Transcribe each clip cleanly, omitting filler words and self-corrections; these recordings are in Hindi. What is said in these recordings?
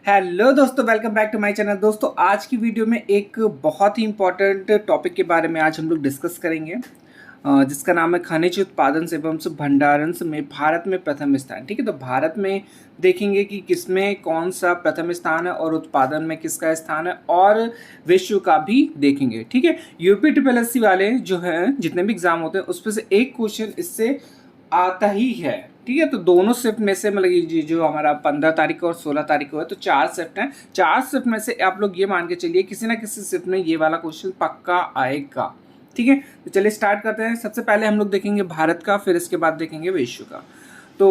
हेलो दोस्तों, welcome back to my channel. दोस्तों, आज की वीडियो में एक बहुत ही इंपॉर्टेंट टॉपिक के बारे में आज हम लोग डिस्कस करेंगे, जिसका नाम है खनिज उत्पादन एवं भंडारण में भारत में प्रथम स्थान। ठीक है, तो भारत में देखेंगे कि किसमें कौन सा प्रथम स्थान है और उत्पादन में किसका स्थान है, और विश्व का भी देखेंगे। ठीक है, यूपी ट्रिपल एससी वाले जो हैं, जितने भी एग्जाम होते हैं उसमें से एक क्वेश्चन इससे आता ही है। ठीक है, तो दोनों शिफ्ट में से मतलब ये जो हमारा 15 तारीख और 16 तारीख को है, तो 4 शिफ्ट हैं। 4 शिफ्ट में से आप लोग ये मान के चलिए किसी ना किसी शिफ्ट में ये वाला क्वेश्चन पक्का आएगा। ठीक है, तो चलिए स्टार्ट करते हैं। सबसे पहले हम लोग देखेंगे भारत का, फिर इसके बाद देखेंगे विश्व का। तो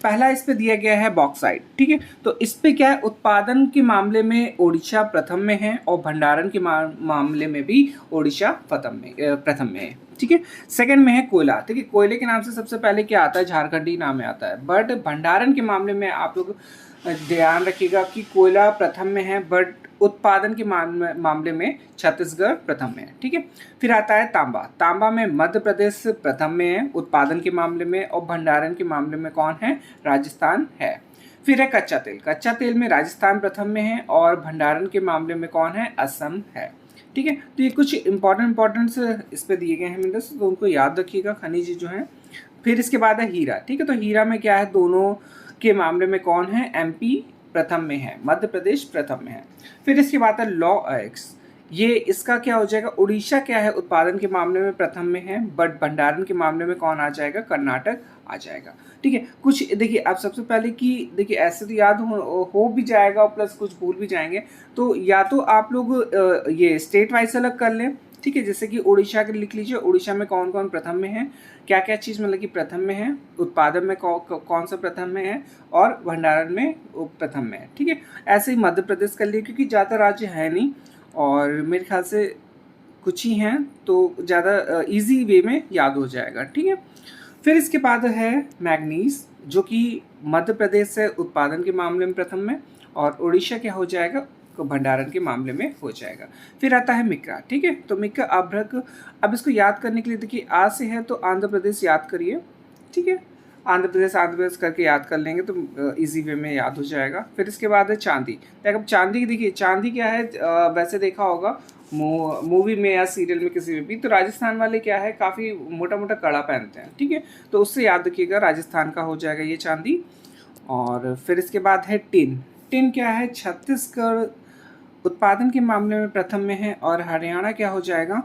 पहला इस पे दिया गया है बॉक्साइट। ठीक है, तो इस पे क्या है, उत्पादन के मामले में ओडिशा प्रथम में है और भंडारण के मामले में भी ओडिशा प्रथम में है। ठीक है, सेकंड में है कोयला। ठीक है, कोयले के नाम से सबसे पहले क्या आता है, झारखंडी नाम में आता है। बट भंडारण के मामले में आप लोग ध्यान रखिएगा कि कोयला प्रथम में है, बट उत्पादन के मामले में छत्तीसगढ़ प्रथम में है। ठीक है, फिर आता है तांबा। तांबा में मध्य प्रदेश प्रथम में है उत्पादन के मामले में, और भंडारण के मामले में कौन है, राजस्थान है। फिर है कच्चा तेल। कच्चा तेल में राजस्थान प्रथम में है और भंडारण के मामले में कौन है, असम है। ठीक है, तो ये कुछ इंपॉर्टेंट इस पे दिए गए हैं मिनरल्स, तो उनको याद रखिएगा, खनिज जो हैं। फिर इसके बाद है हीरा। ठीक है, तो हीरा में क्या है, दोनों के मामले में कौन है, एमपी प्रथम में है, मध्य प्रदेश प्रथम में है। फिर इसके बाद है लॉ एक्स। ये इसका क्या हो जाएगा, उड़ीसा क्या है, उत्पादन के मामले में प्रथम में है, बट भंडारण के मामले में कौन आ जाएगा, कर्नाटक आ जाएगा। ठीक है, कुछ देखिए आप सबसे पहले कि देखिए ऐसे तो याद हो भी जाएगा और प्लस कुछ भूल भी जाएंगे, तो या तो आप लोग ये स्टेट वाइज अलग कर लें। ठीक है, जैसे कि उड़ीसा के लिख लीजिए, उड़ीसा में कौन कौन प्रथम में है, क्या क्या चीज़ मतलब कि प्रथम में है, उत्पादन में कौन सा प्रथम में है, और भंडारण में प्रथम में है। ठीक है, ऐसे ही मध्य प्रदेश कर लिए, क्योंकि ज़्यादा राज्य है नहीं और मेरे ख्याल से कुछ ही हैं, तो ज़्यादा इजी वे में याद हो जाएगा। ठीक है, फिर इसके बाद है मैग्नीज, जो कि मध्य प्रदेश से उत्पादन के मामले में प्रथम में, और उड़ीसा क्या हो जाएगा, भंडारण के मामले में हो जाएगा। फिर आता है मिक्का। ठीक है, तो मिक्का अभ्रक, अब इसको याद करने के लिए देखिए आ से है तो आंध्र प्रदेश याद करिए। ठीक है, आंध्र प्रदेश करके याद कर लेंगे तो इजी वे में याद हो जाएगा। फिर इसके बाद है चांदी। अब चांदी देखिए, चांदी क्या है, वैसे देखा होगा मूवी में या सीरियल में किसी में भी, तो राजस्थान वाले क्या है, काफ़ी मोटा मोटा कड़ा पहनते हैं। ठीक है, तो उससे याद रखिएगा, राजस्थान का हो जाएगा ये चांदी। और फिर इसके बाद है टिन। टिन क्या है, छत्तीसगढ़ उत्पादन के मामले में प्रथम में है, और हरियाणा क्या हो जाएगा,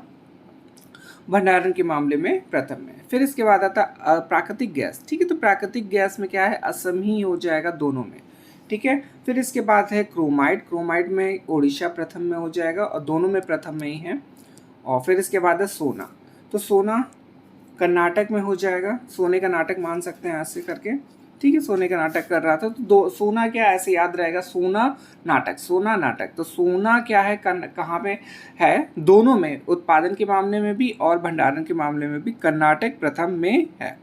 भंडारण के मामले में प्रथम में। फिर इसके बाद आता प्राकृतिक गैस। ठीक है, तो प्राकृतिक गैस में क्या है, असम ही हो जाएगा दोनों में। ठीक है, फिर इसके बाद है क्रोमाइड। क्रोमाइड में ओडिशा प्रथम में हो जाएगा और दोनों में प्रथम में ही है। और फिर इसके बाद है सोना। तो सोना कर्नाटक में हो जाएगा, सोने का नाटक मान सकते हैं ऐसे करके। ठीक है, सोने का नाटक कर रहा था, तो दो सोना क्या ऐसे याद रहेगा, सोना नाटक, सोना नाटक। तो सोना क्या है, कहाँ पे है, दोनों में, उत्पादन के मामले में भी और भंडारण के मामले में भी कर्नाटक प्रथम में है।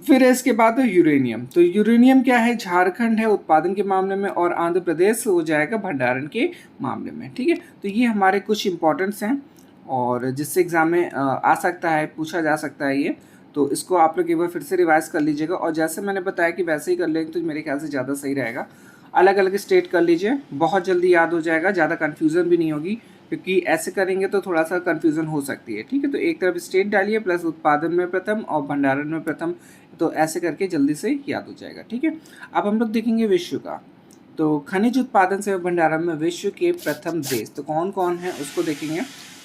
फिर इसके बाद है यूरेनियम। तो यूरेनियम क्या है, झारखंड है उत्पादन के मामले में, और आंध्र प्रदेश हो जाएगा भंडारण के मामले में। ठीक है, तो ये हमारे कुछ इंपॉर्टेंट्स हैं और जिससे एग्जाम में आ सकता है, पूछा जा सकता है ये। तो इसको आप लोग एक बार फिर से रिवाइज कर लीजिएगा, और जैसे मैंने बताया कि वैसे ही कर लेंगे तो मेरे ख्याल से ज़्यादा सही रहेगा। अलग अलग स्टेट कर लीजिए, बहुत जल्दी याद हो जाएगा, ज़्यादा कन्फ्यूज़न भी नहीं होगी, क्योंकि ऐसे करेंगे तो थोड़ा सा कन्फ्यूज़न हो सकती है। ठीक है, तो एक तरफ स्टेट डालिए प्लस उत्पादन में प्रथम और भंडारण में प्रथम, तो ऐसे करके जल्दी से याद हो जाएगा। ठीक है, अब हम लोग देखेंगे विश्व का। तो खनिज उत्पादन से भंडारण में विश्व के प्रथम देश तो कौन कौन है उसको देखेंगे।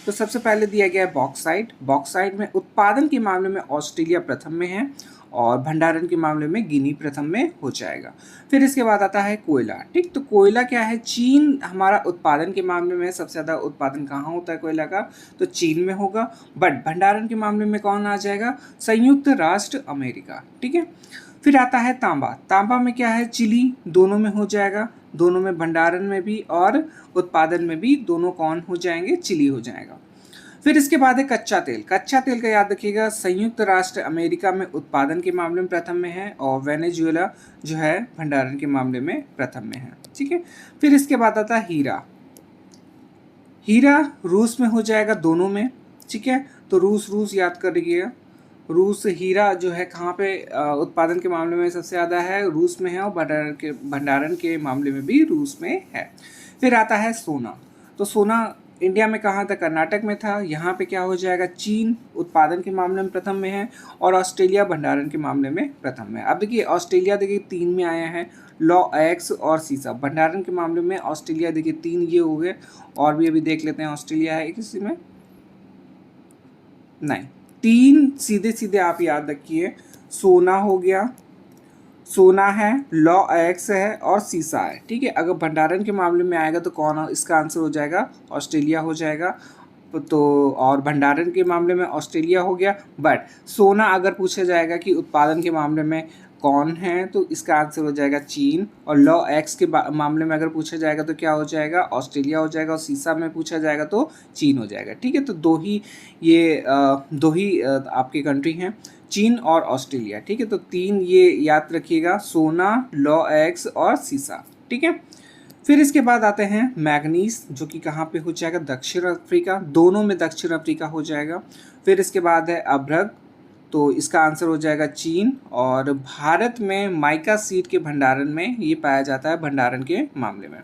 तो सबसे पहले दिया गया है बॉक्साइट। बॉक्साइट में उत्पादन के मामले में ऑस्ट्रेलिया प्रथम में है और भंडारण के मामले में गिनी प्रथम में हो जाएगा। फिर इसके बाद आता है कोयला। ठीक, तो कोयला क्या है, चीन हमारा उत्पादन के मामले में सबसे ज़्यादा उत्पादन कहाँ होता है कोयला का, तो चीन में होगा। बट भंडारण के मामले में कौन आ जाएगा, संयुक्त राष्ट्र अमेरिका। ठीक है, फिर आता है तांबा। तांबा में क्या है, चिली, दोनों में हो जाएगा, दोनों में भंडारण में भी और उत्पादन में भी दोनों कौन हो जाएंगे, चिली हो जाएगा। फिर इसके बाद है कच्चा तेल। कच्चा तेल का याद रखिएगा, संयुक्त राष्ट्र अमेरिका में उत्पादन के मामले में प्रथम में है और वेनेजुएला जो है भंडारण के मामले में प्रथम में है। ठीक है, फिर इसके बाद आता है हीरा। हीरा रूस में हो जाएगा दोनों में। ठीक है, तो रूस याद कर लीजिएगा। रूस हीरा जो है कहाँ पे उत्पादन के मामले में सबसे ज़्यादा है, रूस में है, और भंडारण के मामले में भी रूस में है। फिर आता है सोना। तो सोना इंडिया में कहाँ था, कर्नाटक में था। यहाँ पे क्या हो जाएगा, चीन उत्पादन के मामले में प्रथम में है और ऑस्ट्रेलिया भंडारण के मामले में प्रथम में। अब देखिए ऑस्ट्रेलिया देखिए 3 में आया है, लॉ एक्स और सीसा। भंडारण के मामले में ऑस्ट्रेलिया देखिए 3 ये हो गए, और भी अभी देख लेते हैं ऑस्ट्रेलिया है किसी में नहीं। 3 सीधे सीधे आप याद रखिए, सोना हो गया, सोना है, लॉ एक्स है और सीसा है, ठीक है। अगर भंडारण के मामले में आएगा तो कौन, इसका आंसर हो जाएगा ऑस्ट्रेलिया हो जाएगा। तो और भंडारण के मामले में ऑस्ट्रेलिया हो गया, बट सोना अगर पूछा जाएगा कि उत्पादन के मामले में कौन है तो इसका आंसर हो जाएगा चीन। और लॉ एक्स के मामले में अगर पूछा जाएगा तो क्या हो जाएगा, ऑस्ट्रेलिया हो जाएगा। और सीसा में पूछा जाएगा तो चीन हो जाएगा, ठीक है। तो दो ही आपकी कंट्री हैं, चीन और ऑस्ट्रेलिया, ठीक है। तो 3 ये याद रखिएगा, सोना, लॉ एक्स और सीसा, ठीक है। फिर इसके बाद आते हैं मैग्नीज, जो कि कहाँ पे हो जाएगा, दक्षिण अफ्रीका, दोनों में दक्षिण अफ्रीका हो जाएगा। फिर इसके बाद है अभ्रक, तो इसका आंसर हो जाएगा चीन। और भारत में माइका सीड के भंडारण में ये पाया जाता है, भंडारण के मामले में।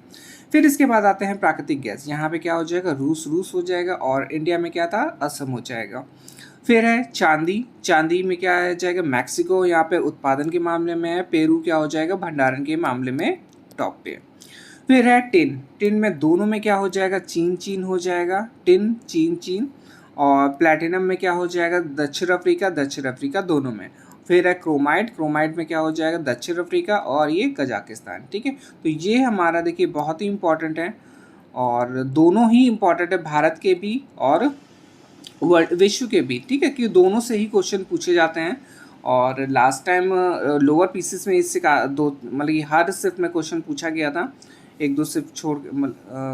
फिर इसके बाद आते हैं प्राकृतिक गैस, यहाँ पे क्या हो जाएगा, रूस हो जाएगा। और इंडिया में क्या था, असम हो जाएगा। फिर है चांदी, चांदी में क्या आ जाएगा, मैक्सिको यहाँ पे उत्पादन के मामले में है। पेरू क्या हो जाएगा, भंडारण के मामले में टॉप पे। फिर है टिन, टिन में दोनों में क्या हो जाएगा, चीन हो जाएगा, टिन चीन। और प्लैटिनम में क्या हो जाएगा, दक्षिण अफ्रीका दोनों में। फिर है क्रोमाइट, क्रोमाइट में क्या हो जाएगा, दक्षिण अफ्रीका और ये कजाकिस्तान, ठीक है। तो ये हमारा देखिए बहुत ही इंपॉर्टेंट है, और दोनों ही इंपॉर्टेंट है, भारत के भी और विश्व के भी, ठीक है, कि दोनों से ही क्वेश्चन पूछे जाते हैं। और लास्ट टाइम लोअर पीसेस में इससे दो मतलब हर शिफ्ट में क्वेश्चन पूछा गया था, 1-2 शिफ्ट छोड़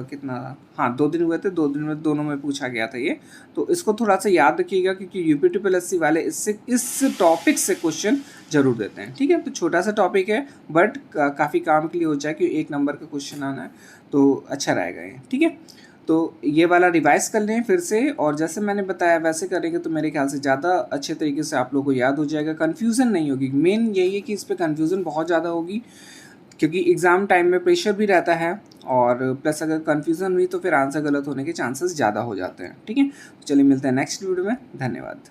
कितना, हाँ 2 दिन हुए थे, 2 दिन में दोनों में पूछा गया था ये। तो इसको थोड़ा सा याद रखिएगा, क्योंकि यूपी वाले इस टॉपिक से क्वेश्चन जरूर देते हैं, ठीक है। तो छोटा सा टॉपिक है, बट काफ़ी काम के लिए हो जाए, कि 1 नंबर का क्वेश्चन आना है तो अच्छा रहेगा ये, ठीक है। तो ये वाला रिवाइज कर लें फिर से, और जैसे मैंने बताया वैसे करेंगे तो मेरे ख्याल से ज़्यादा अच्छे तरीके से आप लोगों को याद हो जाएगा, कन्फ्यूज़न नहीं होगी। मेन यही है कि इस पर कन्फ्यूज़न बहुत ज़्यादा होगी, क्योंकि एग्ज़ाम टाइम में प्रेशर भी रहता है, और प्लस अगर कन्फ्यूज़न हुई तो फिर आंसर गलत होने के चांसेस ज़्यादा हो जाते हैं, ठीक है। तो चलिए मिलते हैं नेक्स्ट वीडियो में, धन्यवाद।